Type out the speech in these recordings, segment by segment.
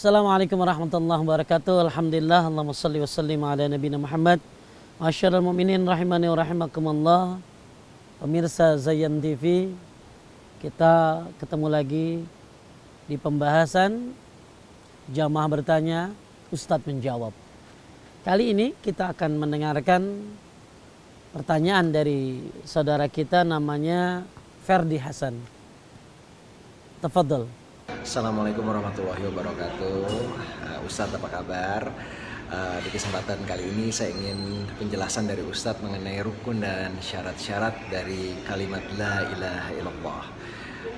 Assalamualaikum warahmatullahi wabarakatuh. Alhamdulillah, Allahumma salli wa sallim ala nabiyina Muhammad. Masyarul mu'minin rahimani wa rahimakumullah. Pemirsa Zayan TV, kita ketemu lagi di pembahasan Jamaah Bertanya, Ustadz Menjawab. Kali ini kita akan mendengarkan pertanyaan dari saudara kita namanya Ferdi Hasan. Tafadhol. Assalamualaikum warahmatullahi wabarakatuh. Ustadz, apa kabar? Di kesempatan kali ini saya ingin penjelasan dari Ustadz mengenai rukun dan syarat-syarat dari kalimat La ilaha illallah.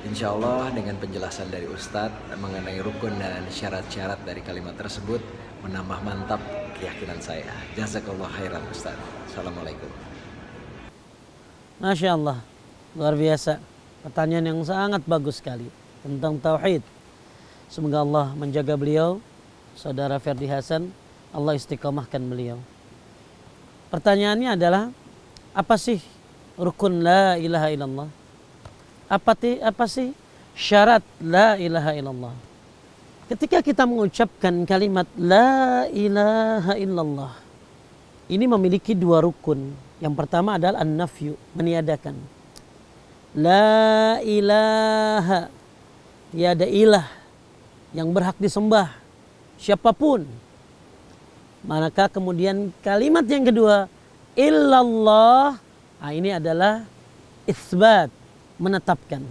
Insya Allah dengan penjelasan dari Ustadz mengenai rukun dan syarat-syarat dari kalimat tersebut menambah mantap keyakinan saya. Jazakallah khairan Ustadz. Assalamualaikum. Masya Allah, luar biasa. Pertanyaan yang sangat bagus sekali tentang tauhid. Semoga Allah menjaga beliau, saudara Ferdi Hasan. Allah istiqomahkan beliau. Pertanyaannya adalah, apa sih rukun la ilaha illallah? Apa sih syarat la ilaha illallah? Ketika kita mengucapkan kalimat la ilaha illallah, ini memiliki dua rukun. Yang pertama adalah an-nafyu, meniadakan. La ilaha, tiada ilah yang berhak disembah siapapun. Manakah kemudian kalimat yang kedua illallah, ini adalah isbat, menetapkan.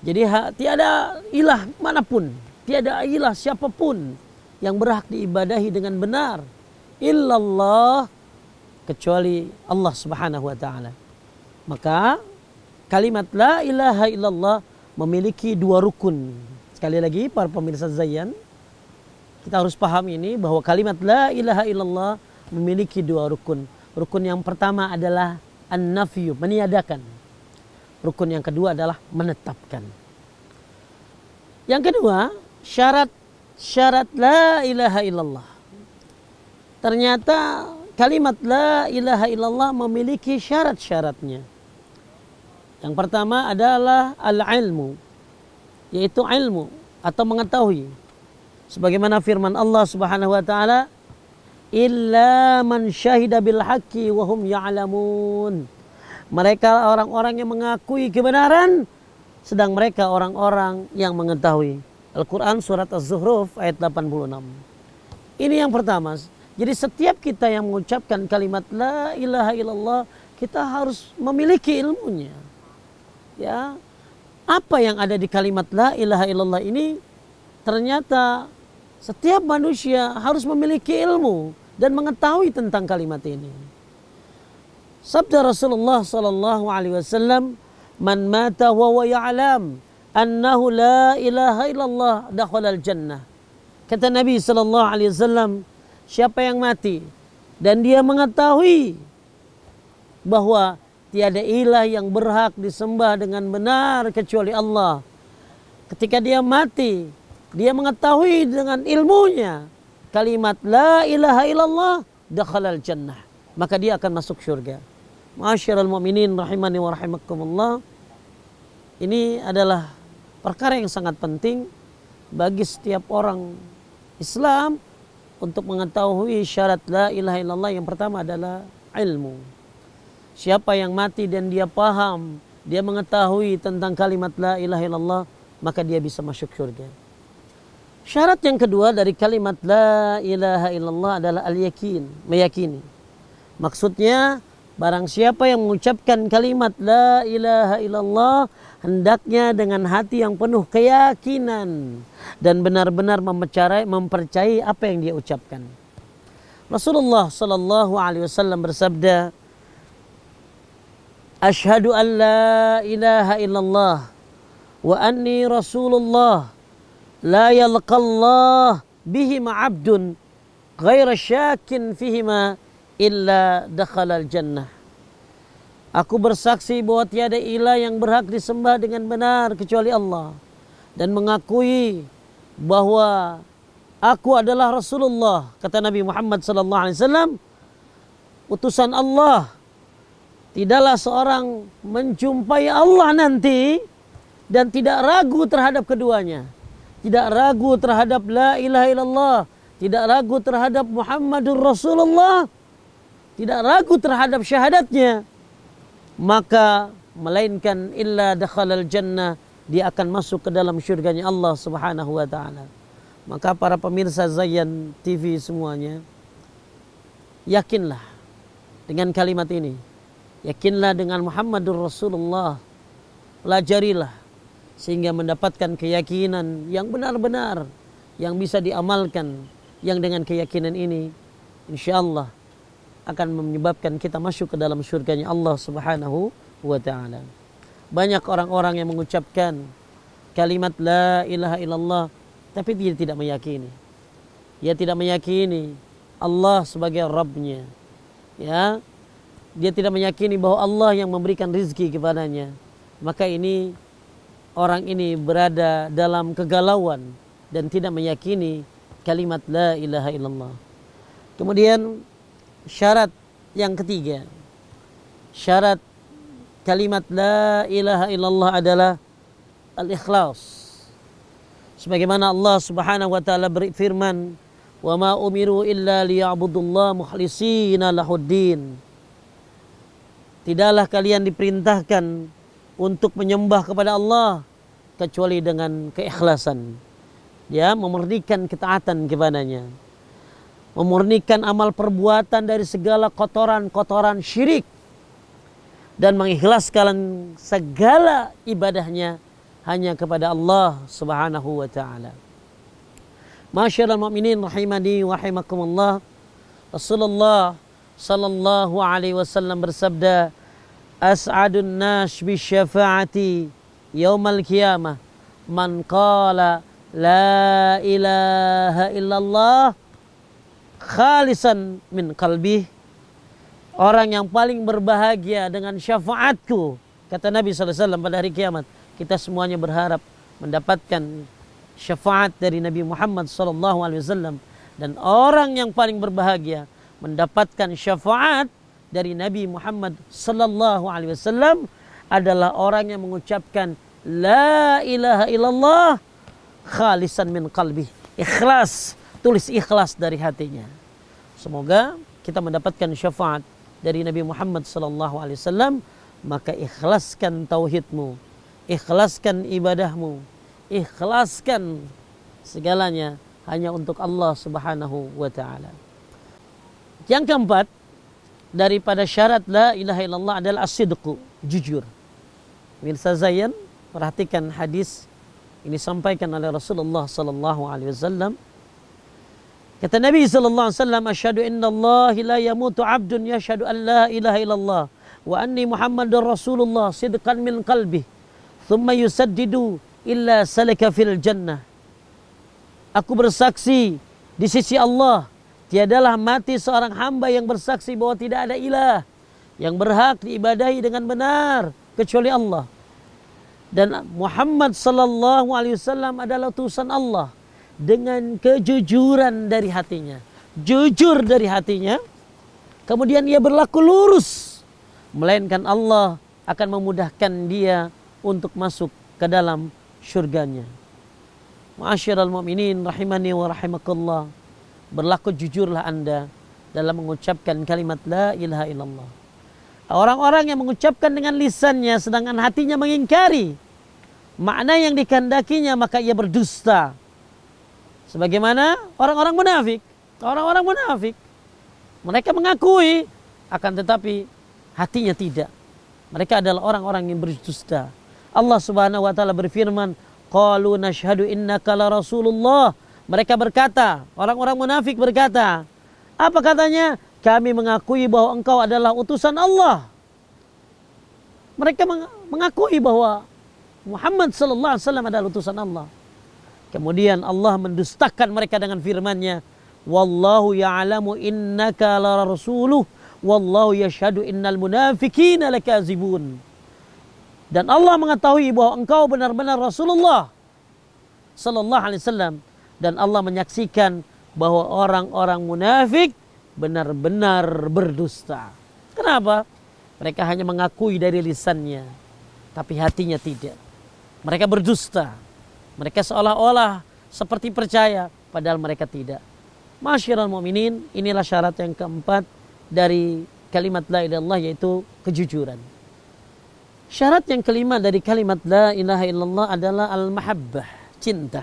Jadi tiada ilah manapun, tiada ilah siapapun yang berhak diibadahi dengan benar illallah, kecuali Allah Subhanahu wa taala. Maka kalimat la ilaha illallah memiliki dua rukun. Sekali lagi para pemirsa Zayan, kita harus paham ini bahwa kalimat la ilaha illallah memiliki dua rukun. Rukun yang pertama adalah an-nafyu, meniadakan. Rukun yang kedua adalah menetapkan. Yang kedua, syarat la ilaha illallah. Ternyata kalimat la ilaha illallah memiliki syarat-syaratnya. Yang pertama adalah al-ilmu, yaitu ilmu atau mengetahui. Sebagaimana firman Allah Subhanahu wa taala, illa man syahida bil haqqi wa hum ya'lamun. Mereka orang-orang yang mengakui kebenaran, sedang mereka orang-orang yang mengetahui. Al-Quran surat Az-Zuhruf ayat 86. Ini yang pertama. Jadi setiap kita yang mengucapkan kalimat la ilaha illallah, kita harus memiliki ilmunya. Ya, apa yang ada di kalimat la ilaha illallah ini, ternyata setiap manusia harus memiliki ilmu dan mengetahui tentang kalimat ini. Sabda Rasulullah sallallahu alaihi wasallam, "Man mata wa huwa ya'lam annahu la ilaha illallah dakhala al-jannah." Kata Nabi sallallahu alaihi wasallam, siapa yang mati dan dia mengetahui bahwa tiada ilah yang berhak disembah dengan benar kecuali Allah. Ketika dia mati, dia mengetahui dengan ilmunya kalimat la ilaha illallah, dakhalal jannah, maka dia akan masuk surga. Masyarul mu'minin rahimani wa rahimakumullah. Ini adalah perkara yang sangat penting bagi setiap orang Islam untuk mengetahui syarat la ilaha illallah. Yang pertama adalah ilmu. Siapa yang mati dan dia paham, dia mengetahui tentang kalimat la ilaha illallah, maka dia bisa masuk surga. Syarat yang kedua dari kalimat la ilaha illallah adalah al-yakin, meyakini. Maksudnya, barang siapa yang mengucapkan kalimat la ilaha illallah, hendaknya dengan hati yang penuh keyakinan dan benar-benar mempercayai apa yang dia ucapkan. Rasulullah sallallahu alaihi wasallam bersabda, Ashhadu an la ilaha illallah wa anni rasulullah la yalqallah bihima abdun ghaira syakin fihima illa dakhalal jannah. Aku bersaksi bahwa tiada ilah yang berhak disembah dengan benar kecuali Allah, dan mengakui bahwa aku adalah Rasulullah, kata Nabi Muhammad sallallahu alaihi wasallam, utusan Allah. Tidaklah seorang menjumpai Allah nanti dan tidak ragu terhadap keduanya. tidak ragu terhadap la ilaha illallah, tidak ragu terhadap Muhammadur Rasulullah, tidak ragu terhadap syahadatnya, maka melainkan illa dakhalal jannah, dia akan masuk ke dalam syurganya Allah Subhanahu wa taala. Maka para pemirsa Zayan TV semuanya, yakinlah dengan kalimat ini. Yakinlah dengan Muhammadur Rasulullah. Pelajarilah sehingga mendapatkan keyakinan yang benar-benar, yang bisa diamalkan, yang dengan keyakinan ini insyaallah akan menyebabkan kita masuk ke dalam syurganya Allah Subhanahu wa taala. Banyak orang-orang yang mengucapkan kalimat la ilaha illallah tapi dia tidak meyakini. Dia tidak meyakini Allah sebagai Rabbnya. Ya, dia tidak meyakini bahwa Allah yang memberikan rizki kepadanya. Maka ini, orang ini berada dalam kegalauan dan tidak meyakini kalimat la ilaha illallah. Kemudian syarat yang ketiga, syarat kalimat la ilaha illallah adalah al-ikhlas. Sebagaimana Allah Subhanahu wa taala berfirman, "Wa ma umiru illa liya'budullaha mukhlishina lahuddin." Tidaklah kalian diperintahkan untuk menyembah kepada Allah kecuali dengan keikhlasan. Ya, memurnikan ketaatan kepadanya. Memurnikan amal perbuatan dari segala kotoran-kotoran syirik. Dan mengikhlaskan segala ibadahnya hanya kepada Allah Subhanahu wa taala. Masyaallah mu'minin rahimani wa rahimakumullah. Rasulullah sallallahu alaihi wasallam bersabda, "As'adun nas bisyafa'ati yaumal qiyamah man qala la ilaha illallah khalisan min qalbih." Orang yang paling berbahagia dengan syafaatku, kata Nabi SAW pada hari kiamat. Kita semuanya berharap mendapatkan syafaat dari Nabi Muhammad SAW. Dan orang yang paling berbahagia mendapatkan syafaat dari Nabi Muhammad SAW adalah orang yang mengucapkan la ilaha illallah khalisan min qalbi. Ikhlas, tulis ikhlas dari hatinya. Semoga kita mendapatkan syafaat dari Nabi Muhammad SAW. Maka ikhlaskan tauhidmu, ikhlaskan ibadahmu, ikhlaskan segalanya hanya untuk Allah Subhanahu wa taala. Yang keempat daripada syarat la ilaha illallah adalah as-sidqu, jujur. Mirsa Zayan, perhatikan hadis ini disampaikan oleh Rasulullah sallallahu alaihi wasallam. Kata Nabi sallallahu alaihi wasallam, "Asyhadu innallahi la yamutu 'abdun yashhadu an la ilaha illallah wa anni Muhammadar Rasulullah sidqan min qalbi, thumma yusaddidu illa salaka fil jannah." Aku bersaksi di sisi Allah, tiadalah mati seorang hamba yang bersaksi bahwa tidak ada ilah yang berhak diibadahi dengan benar kecuali Allah, dan Muhammad sallallahu alaihi wasallam adalah utusan Allah, dengan kejujuran dari hatinya, jujur dari hatinya, kemudian ia berlaku lurus, melainkan Allah akan memudahkan dia untuk masuk ke dalam syurganya. Ma'asyiral mu'minin rahimani wa rahimakallah, berlaku jujurlah Anda dalam mengucapkan kalimat la ilaha illallah. Orang-orang yang mengucapkan dengan lisannya sedangkan hatinya mengingkari makna yang dikehendakinya, maka ia berdusta. Sebagaimana orang-orang munafik. Orang-orang munafik, mereka mengakui akan tetapi hatinya tidak. Mereka adalah orang-orang yang berdusta. Allah Subhanahu wa taala berfirman, "Qalu nashhadu innaka la Rasulullah." Mereka berkata, orang-orang munafik berkata, apa katanya? Kami mengakui bahwa engkau adalah utusan Allah. Mereka mengakui bahwa Muhammad sallallahu alaihi wasallam adalah utusan Allah. Kemudian Allah mendustakan mereka dengan firman-Nya, "Wallahu ya'lamu innaka la rasuluh, wallahu yashhadu innal munafiqina lakazibun." Dan Allah mengetahui bahwa engkau benar-benar Rasulullah sallallahu alaihi wasallam, dan Allah menyaksikan bahwa orang-orang munafik benar-benar berdusta. Kenapa? Mereka hanya mengakui dari lisannya, tapi hatinya tidak. Mereka berdusta. Mereka seolah-olah seperti percaya, padahal mereka tidak. Masyiral mu'minin, inilah syarat yang keempat dari kalimat la ilaha illallah, yaitu kejujuran. Syarat yang kelima dari kalimat la ilaha illallah adalah al-mahabbah, cinta.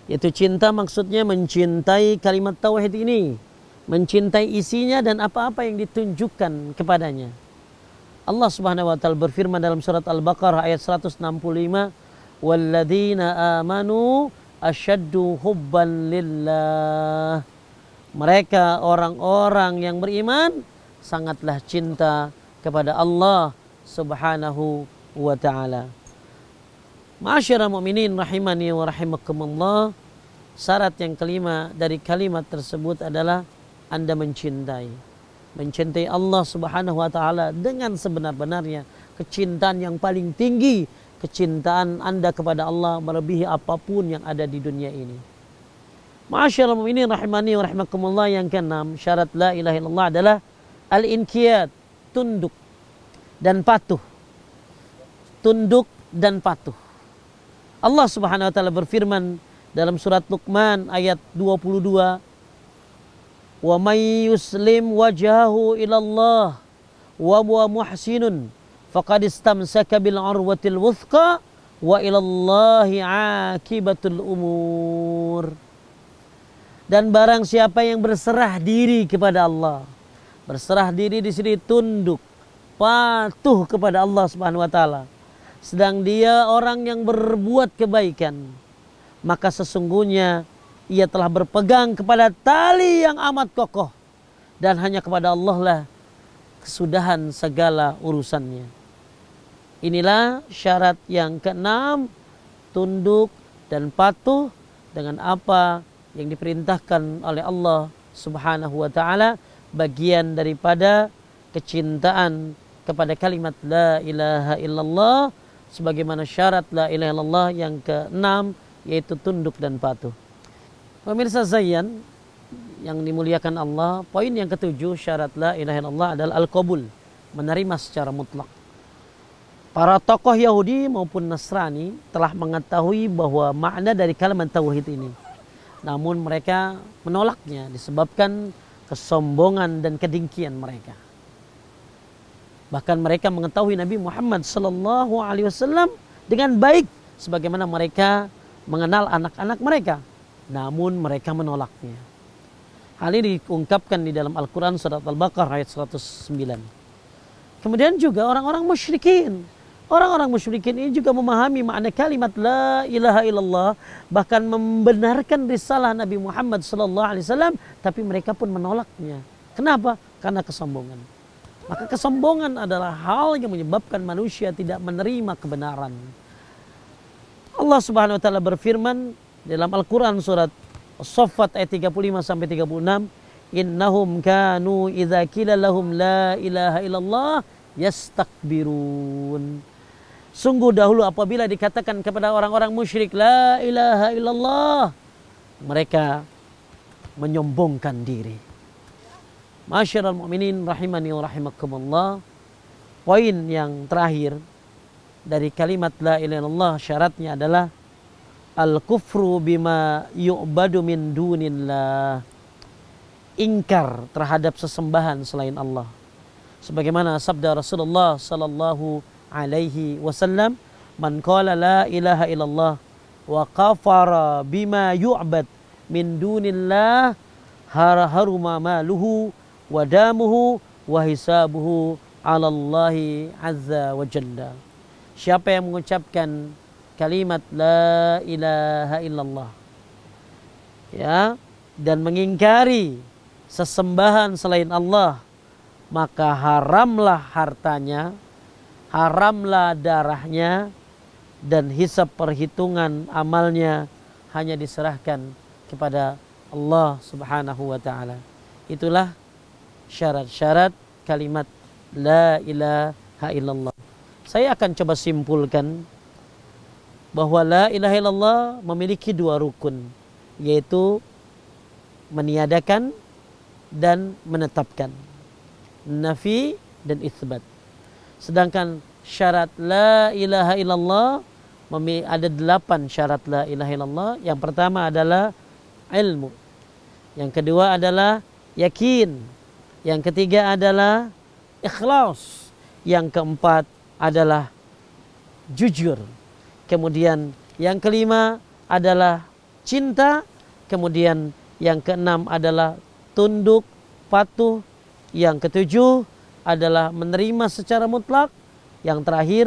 Yaitu cinta maksudnya mencintai kalimat tauhid ini, mencintai isinya dan apa-apa yang ditunjukkan kepadanya. Allah Subhanahu wa taala berfirman dalam surat Al-Baqarah ayat 165, "Walladzina amanu asyaddu hubban lillah." Mereka orang-orang yang beriman sangatlah cinta kepada Allah Subhanahu wa taala. Ma'asyiral mu'minin rahimani wa rahimakumullah, syarat yang kelima dari kalimat tersebut adalah Anda mencintai Allah Subhanahu wa taala dengan sebenar-benarnya, kecintaan yang paling tinggi. Kecintaan Anda kepada Allah melebihi apapun yang ada di dunia ini. Ma'asyiral mu'minin rahimani wa rahimakumullah, yang keenam syarat la ilaha illallah adalah al-inqiyad, tunduk dan patuh. Tunduk dan patuh. Allah Subhanahu wa taala berfirman dalam surat Luqman ayat 22, "Wa may yuslim wajhahu ilallah wa huwa muhsinun faqad istamsaka bil urwatil wuthqa wa ilallahi akibatul umur." Dan barang siapa yang berserah diri kepada Allah, berserah diri di sini tunduk, patuh kepada Allah Subhanahu wa taala, sedang dia orang yang berbuat kebaikan, maka sesungguhnya ia telah berpegang kepada tali yang amat kokoh, dan hanya kepada Allah lah kesudahan segala urusannya. Inilah syarat yang keenam, tunduk dan patuh dengan apa yang diperintahkan oleh Allah Subhanahu wa taala, bagian daripada kecintaan kepada kalimat la ilaha illallah, sebagaimana syarat la ilaha illallah yang keenam, yaitu tunduk dan patuh. Pemirsa Zayan yang dimuliakan Allah, poin yang ketujuh syarat la ilaha illallah adalah al-qabul, menerima secara mutlak. Para tokoh Yahudi maupun Nasrani telah mengetahui bahwa makna dari kalimat tauhid ini, namun mereka menolaknya disebabkan kesombongan dan kedengkian mereka. Bahkan mereka mengetahui Nabi Muhammad sallallahu alaihi wasallam dengan baik sebagaimana mereka mengenal anak-anak mereka, namun mereka menolaknya. Hal ini diungkapkan di dalam Al-Quran surat Al-Baqarah ayat 109. Kemudian juga orang-orang musyrikin. Orang-orang musyrikin ini juga memahami makna kalimat la ilaha illallah, bahkan membenarkan risalah Nabi Muhammad sallallahu alaihi wasallam, tapi mereka pun menolaknya. Kenapa? Karena kesombongan. Maka kesombongan adalah hal yang menyebabkan manusia tidak menerima kebenaran. Allah Subhanahu wa taala berfirman dalam Al-Quran surat As-Saffat ayat 35 sampai 36, "Innahum kanu idza qila lahum la ilaha illallah yastakbirun." Sungguh dahulu apabila dikatakan kepada orang-orang musyrik la ilaha illallah, mereka menyombongkan diri. Masyiral mu'minin rahimani wa rahimakumullah, poin yang terakhir dari kalimat la ilaha illallah syaratnya adalah al-kufru bima yu'badu min dunillah, ingkar terhadap sesembahan selain Allah. Sebagaimana sabda Rasulullah sallallahu alaihi wasallam, "Man qala la ilaha illallah wa kafara bima yu'bad min dunillah haruma maluhu wa damuhu wa hisabuhu 'ala Allahi azza wa jalla." Siapa yang mengucapkan kalimat la ilaha illallah, ya, dan mengingkari sesembahan selain Allah, maka haramlah hartanya, haramlah darahnya, dan hisab perhitungan amalnya hanya diserahkan kepada Allah Subhanahu wa taala. Itulah syarat-syarat kalimat la ilaha illallah. Saya akan coba simpulkan bahwa la ilaha illallah memiliki dua rukun, yaitu meniadakan dan menetapkan, nafi dan itsbat. Sedangkan syarat la ilaha illallah ada 8 syarat la ilaha illallah. Yang pertama adalah ilmu. Yang kedua adalah yakin. Yang ketiga adalah ikhlas. Yang keempat adalah jujur. Kemudian yang kelima adalah cinta. Kemudian yang keenam adalah tunduk, patuh. Yang ketujuh adalah menerima secara mutlak. Yang terakhir,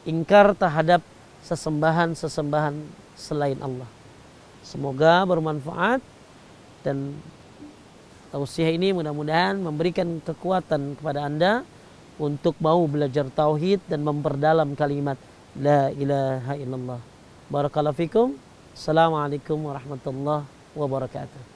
ingkar terhadap sesembahan-sesembahan selain Allah. Semoga bermanfaat, dan tausiah ini mudah-mudahan memberikan kekuatan kepada Anda untuk mau belajar tauhid dan memperdalam kalimat la ilaha illallah. Barakallahu fikum. Assalamualaikum warahmatullahi wabarakatuh.